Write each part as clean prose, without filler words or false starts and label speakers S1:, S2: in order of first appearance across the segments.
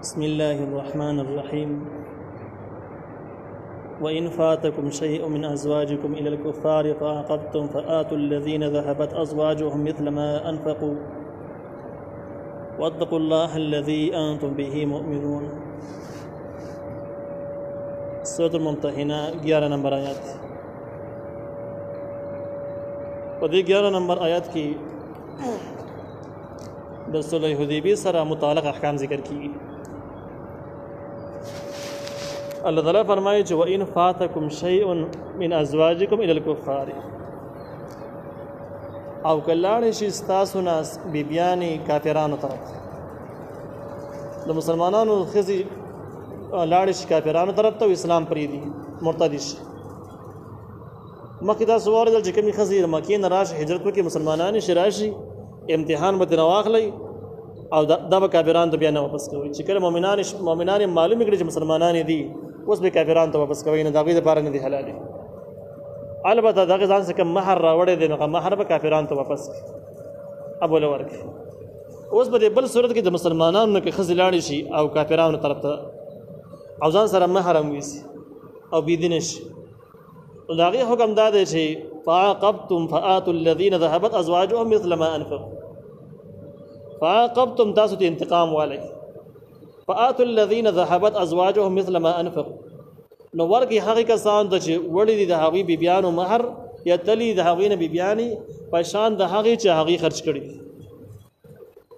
S1: بسم الله الرحمن الرحيم وإن فاتكم شيء من أزواجكم إلى الكفار فعاقبتم فآتوا الذين ذهبت أزواجهم مثل ما أنفقوا واتقوا الله الذي أنتم به مؤمنون. سورة الممتحنة 11 نمبر آیات. په دې 11 نمبر آیات کې د صلح حدیبیه سره متعلق احکام ذکر کیږي. الله تعالی فرمایي چې وَإِنْ فَاتَكُمْ شَيْءٌ مِنْ أَزْوَاجِكُمْ إِلَى الْكُفَّارِ، او کلاړ شي ستاسو ناس بیبیانی کافرانو طرف، د مسلمانانو خزي لاړ شي کافرانو طرف ته اسلام پریدي مرتد شي. مکه دا سوال دل چې کومي خزي مکه نه راشي هجرت وکړي مسلمانان شي راشي امتحان به نواخلي او دا به کافرانو ته بیا نه واپس کوي. چې کله مؤمنان معلوم کړي چې مسلمانان دي اوس به کافرانو ته واپس کوي، نه دا غي د پاره نه دي حلال. البته دا ځان څخه مہر راوړې دي نو مہر به کافرانو ته واپس ابو لور کې. اوس به بل صورت کې د مسلمانانو کې خزي لاړ شي او کافرانو طرف ته او ځان سره مہر هم ويسي او بيدین شي. دا غي حکم دا دی چې فعاقبتم فآتوا الذين ذهبت ازواجهم مثل ما انفقوا. فعاقبتم تاسو ته انتقام والی، فآتوا الذين ذهبت ازواجهم مثل ما انفقوا، نو ورکی هغه کسان ته چې وړي دي د هغوی بیبیانو مہر یا تلی د هغوی نه بیبیانی په شان د هغې چې هغې خرج کړي.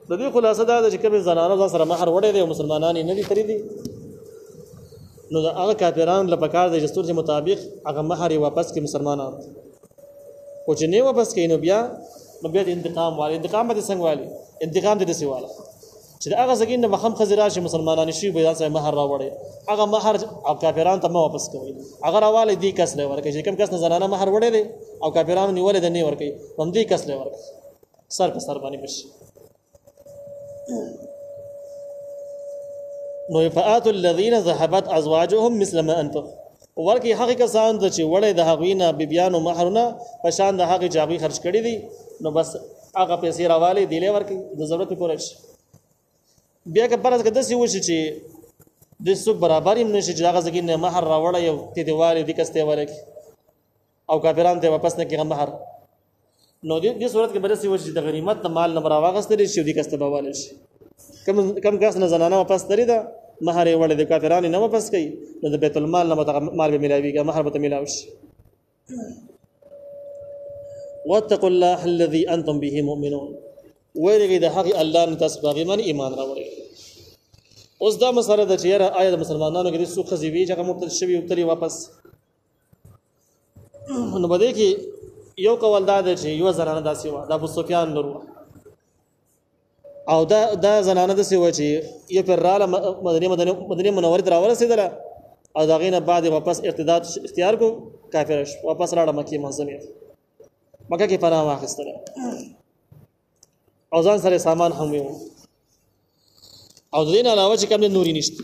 S1: د دې خلاصه دا ده چې کومې زنانو ځان سره مہر وړی دی او مسلمانان یې نه دي تللي دي، نو د هغه کافرانو له پکار دی دستور چې مطابق هغه مہر یې واپس کړي مسلمانان. خو چې نه واپس کوي نو بیا د انتقام والی. انتقام به د څنګه والی؟ انتقام د داسې واله چې د هغه ځای نه مخم ښځې راشي مسلمانان شي به ځان سره مہر راوړی، هغه مہر او کافرانو ته مه واپس کوئ، هغه راوالی دې کس لی ورکوي. چې کوم کس نه زنانه مہر وړی دی او کافرانو نیولی دی نه یې ورکوي، همدې کس لی ورکوي، سر په سر باندې بشي. نو فآتوا الذين ذهبت ازواجهم مثل ما انفقوا، ورکوي هغې کسانو ته چې وړی د هغوی نه بیبیانو مہرونه په شان د هغې چې هغوی خرج کړي دي، نو بس هغه پیسې راوالی دې لی ورکوي د ضرورت پې پوره شي. بیا که فرض که داسې وشي چې د څوک برابر هم نشي چې هغه ځای نه مہر راوړی او ته دې والي دې کس ته یې ورکړي او کافرانو ته یې واپس نه کړي هغه مہر، نو دې صورت کې به داسې وشي چې د غنیمت نه مال نه به راواخیستلی شي او دې کس ته به والی شي. کم کس نه زنانه واپس تللې ده مہر یې وړی د کافرانو نه واپس کوي، نو د بیت المال نه به دغه مال به میلاویږي، مہر به ته میلاو شي. واتقوا الله الذي انتم به مؤمنون، ویریږئ د هغې الله نه تاسو په هغې باندې ایمان راوړئ. اوس دا مسله ده چې یاره آیا د مسلمانانو کې دې څوک ښځې وي چې هغه مرتد شوي او تلي واپس؟ نو په دې کې یو قول دا دی چې یوه زنانه داسې وه، د ابوسفیان لور وه، او دا زنانه داسې وه چې یو پرې راله مدینې منورې ته راورسېدله او د هغې نه بعد واپس ارتداد اختیار کړو، کافره شو، واپس راړه مکې معظمې ته، مکه کې پناه واخیستله او ځان سره سامان هم ویو. او د دې نه علاوه چې کوم دی نورې نشته.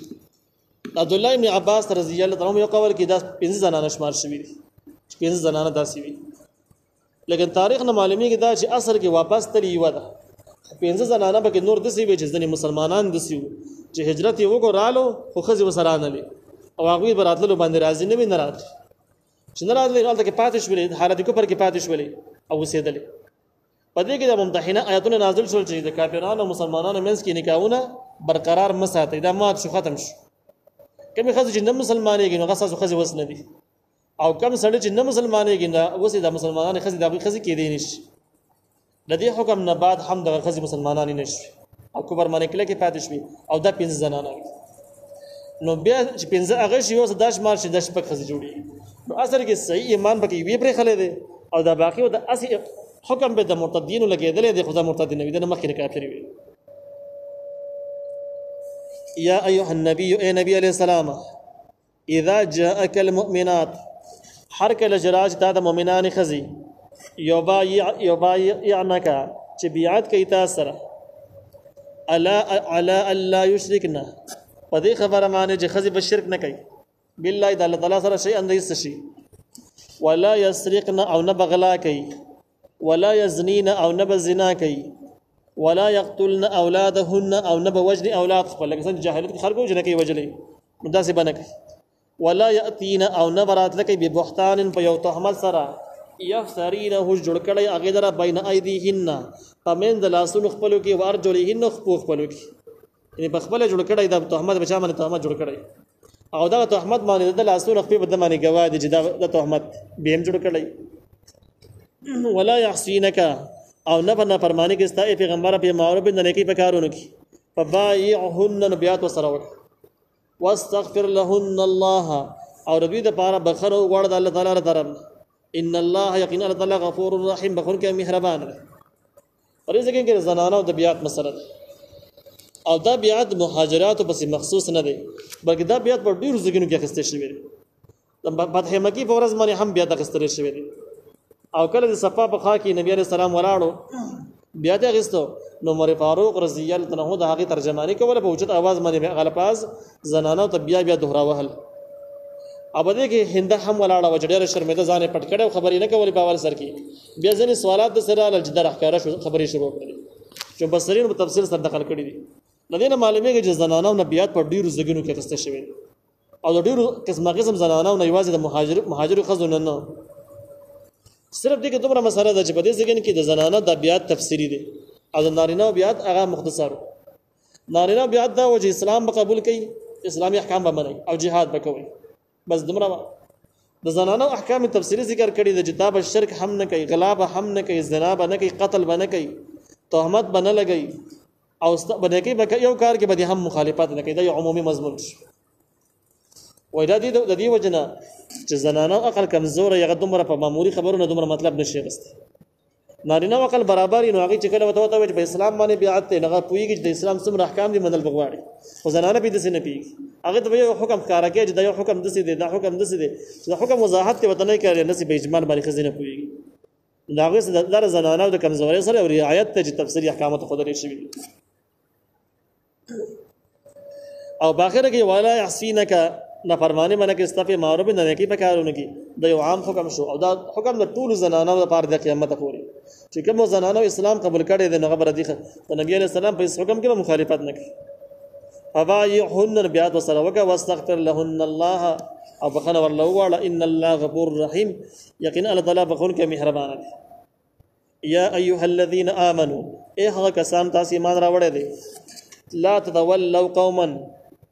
S1: عبدالله ابن عباس رضی الله تعالی عنه یو قول کې دا 5 زنانه شمار شوي دي، 5 زنانه داسې وي، لیکن تاریخ نه معلومیږي دا چې اصل کې واپس تلي یوه ده. 5 زنانه به کې نور داسې وي چې ځینې مسلمانان داسې وو چې هجرت یې وکړو رالو خو ښځې ورسره رانلې او هغوی به راتللو باندې راضي نه وي، نه راتلې، چې نه راتلې هلته کې پاتې شولې، حالت کفر کې پاتې شولې او اوسېدلې. په دې کې د ممتحنه آیاتونه نازل شول چې د کافرانو او مسلمانانو منځ کې نکاحونه برقرار مه ساتئ، دا مات شو، ختم شو. کومې ښځې چې نه مسلمانېږي نو هغه ستاسو ښځې وس نه دي، او کوم سړی چې نه مسلمانېږي نو اوس یې د مسلمانانو ښځې د هغوی ښځې کېدی نه شي. د دې حکم نه بعد هم دغه ښځې مسلمانانې نه شوې او کفر باندې کلکې پاتې شوې او دا 5 زنانه وي. نو بیا چې 5 هغه شي اوس دا شمار شي دا 6 ښځې جوړېږي. نو اصل کې صحیح ایمان پکې یوې پرېښلی دی او دا باقي د اصل حکم به د مرتدینو لګېدلی دی، خو دا مرتد نه وي، د نه مخکې نه کافر وي. یا ایها النبی، ای نبی علیه السلام، اذا جاءک المؤمنات، هر کله چې راشي تا د مؤمنانې ښځې یبایعنک چې بیعت کوي تا سره علی الا یشرکن، په دې خبره باندې چې ښځې به شرک نه کوي بالله د الله تعالی سره شیئا د هېڅ شي، ولا یسرقن او نه به غلا کوي، ولا یزنین او نه به زنا کوي، ولا يقتلن اولادهن او نب وجن اولاد خپل لکه څنګه جاهلیت خلکو جن کوي وجلې مداسه بنک ولا ياتين او نبرات لکه ببهتان په یو تهمت سره یفترینه جوړ کړي هغه دره بین ایدیهن پمن د لاسونو خپلو کې وارجلهن خپلو کې یعنی په خپل جوړ کړي د تهمت بچا باندې تهمت جوړ کړي او دا تهمت باندې د لاسونو خپل بده باندې گواهی چې دا تهمت به هم جوړ کړي ولا يحسینک او نه فرمانی کې ستا پیغمبر په معروف نه نیکی په کارونو کې فبايعهن نبيات وسروک واستغفر لهن الله او ربي د پاره بخره وړ د الله تعالی طرف ان الله یقینا الله تعالی غفور رحیم بخون کې مهربان دی پرې ځکه کې زنانه او د بیات مسله او دا بیات مهاجرات بس مخصوص نه دی بلکې دا بیات په ډیرو ځګونو کې اخیستل شوی دی د فتح مکی په ورځ باندې هم بیات اخیستل شوی دی او کله د صفا په خوا کې نبی عليه السلام ولاړو بیات اخیستو نو عمر فاروق رضی الله عنه د هغه ترجمانی کوله په اوچت आवाज باندې غلفاظ زنانه ته بیا دهراوهل ابده کې هنده هم ولاړه و ډېر شرمېده ځان پټ کړو خبرې نه کولې په اول سر کې بیا ځنې سوالات د سره الجدر احکار خبرې شروع کړې چې بصرین په تفصیل سره دخل کړې دي لدينا معلومه کې زنانه او نبيات په ډیرو ځګونو کې اخیسته شوی او ډیرو قسم زنانه او یوازې د مهاجر خزونه نه صرف دې کې دومره مسله ده چې په دې ځګن کې د زنانه د بیات تفسیری دي او د نارینه بیات هغه مختصر نارینه بیات دا وجه اسلام به قبول کړي اسلامي احکام به مني او جهاد به کوي بس دومره د زنانه احکام تفصیلی ذکر کړي د جتاب شرک هم نه کوي غلا به هم نه کوي زنا به نه کوي قتل به نه کوي تهمت به نه لګي او بنکی به یو کار کې به هم مخالفت نه کوي دا یو عمومي مضمون شي وای دا د دې وجنه چې زنانه عقل کمزور یا دومره په معمولی خبرونه دومره مطلب نشي غسته نارینه عقل برابر نو هغه چې کله وته چې په اسلام باندې بیعت ته هغه پویږي چې د اسلام څومره احکام دي منل بغواړي خو زنانه به د سینې پیږي هغه ته یو حکم کار کوي چې دا یو حکم دسي دی دا حکم دسي دی دا حکم وضاحت ته وته نه کوي نسی په اجمال باندې خزینه پویږي دا هغه د زنانه د کمزوري سره رعایت ته چې تفسیر احکامات خود لري شي او باخره کې والا يحسينك نافرمانی منه کې استفه معروف نه کې په کارونه کې د یو عام حکم شو او دا حکم د ټول زنانو لپاره د قیامت پورې چې کوم زنانو اسلام قبول کړي د نغبر دي د نبی عليه السلام په حکم کې مخالفت نه کوي فبايعهن نبيات وسروك واستغفر لهن الله او بخنه ورلو وعلى ان الله غفور رحيم يقين الله تعالی بخون کې مهربان دی یا ایها الذين امنوا هغه کسان تاسو ایمان راوړل دي لا تتولوا قوما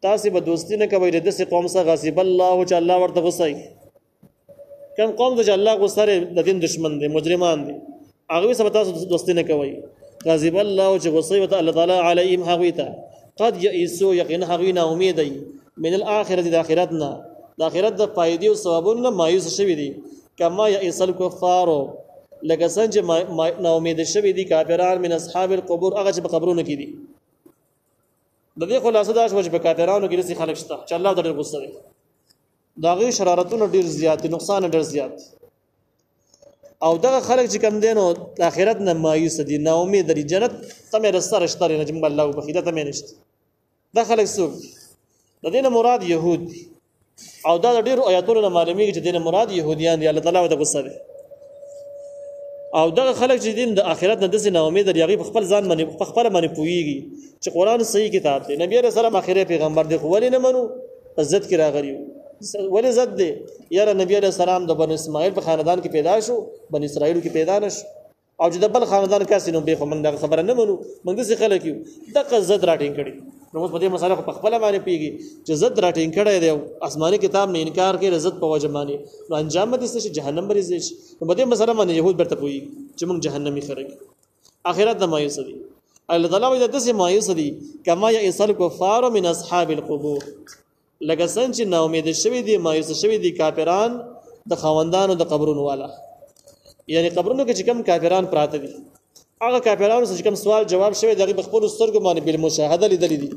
S1: تاسو به دوستی نه کوي د دې قوم سره غصب الله چې الله ورته غصي کوم قوم چې الله غصره د دین دشمن دي مجرمان دي هغه سره تاسو دوستی نه کوي غصب الله چې غصي وته الله تعالی علیهم هغویته قد یئسوا یقینا هغوینا امید دي من الاخره د اخرتنا د اخرت د فائدې او ثوابونو مایوس شوی دي کما یئس الکفار لکه څنګه نا امید شوی دي کافران من اصحاب القبور هغه چې په قبرونو کې دي د دې خلاصه دا شوه چې په کافرانو کې رسي خلک شته چې الله ډېر غصه دي دا غي شرارتونه ډېر زیات نقصان ډېر زیات او دغه خلک چې کم دینو د آخرت نه مایوس دي نا امید دي جنت تمه رسره شته نه چې الله په خیرت مې نشته دا خلک څوک د دې نه مراد يهود دي او دا ډېر آیاتونو نه معلومیږي چې د دې مراد يهوديان دي الله تعالی ته غصه دي او دغه خلک چې دین د آخرت نه د نا امید لري هغه خپل ځان باندې خپل باندې پويږي چې قران صحیح کتاب دی نبی رسول الله اخره پیغمبر دی خو ولې نه منو عزت کې راغلی ولې عزت دی یاره نبی رسول الله د بنی اسماعیل په خاندان کې پیدا شو بنی اسرائیل کې پیدا نشو او چې د بل خاندان کاسي نو به خو موږ خبره نه منو موږ د څه خلک یو د عزت راټینګ کړي نو په دې مسله په خپل باندې پیږي چې عزت راټینګ کړي دی آسماني کتاب نه انکار کوي عزت په وجه باندې نو انجام دې څه جهنم بری شي نو په دې مسله باندې يهود برته پوي چې موږ جهنمي خلک اخرت د مایوس دي الله تعالی د دې مایوس دي کما یسل کفار من اصحاب القبور لکه څنګه نا امید شوی دي مایوس شوی دي کافران د خوندانو د قبرونو والا یعنی قبرونو کې چې کوم کافران پراته دي هغه کافرانو چې کوم سوال جواب شوی دغه بخپل سترګو باندې بل مشاهده لیدل دي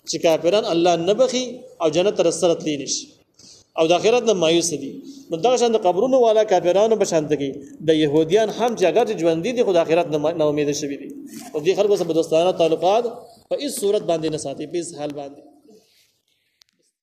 S1: چې کافران الله نه بخي او جنت رسالت لینش او د آخرت نه مایوس دي نو دا شان د قبرونو والا کافرانو په شان دي د يهوديان هم چې اگر ژوند دي خو د آخرت نه امید شوی دي او دي خلکو سره دوستانه تعلقات په هیڅ صورت باندې نه ساتي په هیڅ حال باندې